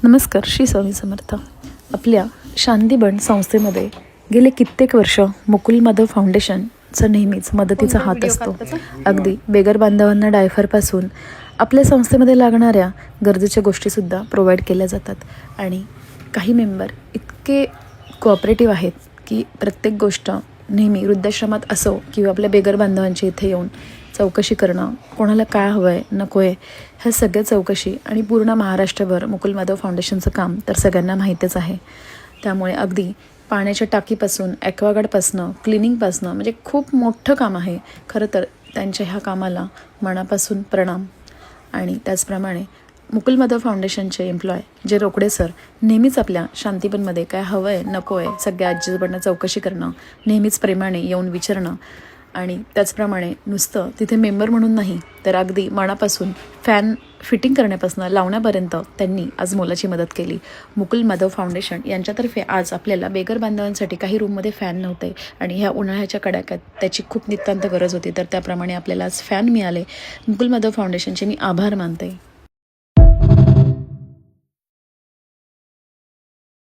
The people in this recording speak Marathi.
नमस्कार. श्री स्वामी समर्थ. आपल्या शांतीबन संस्थेमध्ये गेले कित्येक वर्ष मुकुल माधव फाउंडेशनचा नेहमीच मदतीचा हात असतो. अगदी बेगर बांधवांना डायफरपासून आपल्या संस्थेमध्ये लागणाऱ्या गरजेच्या गोष्टीसुद्धा प्रोव्हाइड केल्या जातात. आणि काही मेंबर इतके कोऑपरेटिव्ह आहेत की प्रत्येक गोष्ट नेहमी वृद्धाश्रमात असो किंवा आपल्या बेगर बांधवांच्या इथे येऊन चौकशी करणं, कोणाला काय हवं आहे नको आहे ह्या सगळ्या चौकशी आणि पूर्ण महाराष्ट्रभर मुकुल माधव फाउंडेशनचं काम तर सगळ्यांना माहीतच आहे. त्यामुळे अगदी पाण्याच्या टाकीपासून ॲक्वागार्डपासनं क्लिनिंगपासनं म्हणजे खूप मोठं काम आहे. खरं तर त्यांच्या ह्या कामाला मनापासून प्रणाम. आणि त्याचप्रमाणे मुकुल माधव फाउंडेशनचे एम्प्लॉय जे रोकडे सर नेहमीच आपल्या शांतीबनमध्ये काय हवं आहे नको आहे सगळ्या आजीजोबांना चौकशी करणं, नेहमीच प्रेमाने येऊन विचारणं आणि त्याचप्रमाणे नुसतं तिथे मेंबर म्हणून नाही तर अगदी मनापासून फॅन फिटिंग करण्यापासून लावण्यापर्यंत त्यांनी आज मोलाची मदत केली. मुकुल माधव फाउंडेशन यांच्यातर्फे आज आपल्याला बेगर बांधवांसाठी काही रूममध्ये फॅन नव्हते आणि ह्या उन्हाळ्याच्या कडाक्यात त्याची खूप नितांत गरज होती, तर त्याप्रमाणे आपल्याला आज फॅन मिळाले. मुकुल माधव फाउंडेशनचे मी आभार मानते.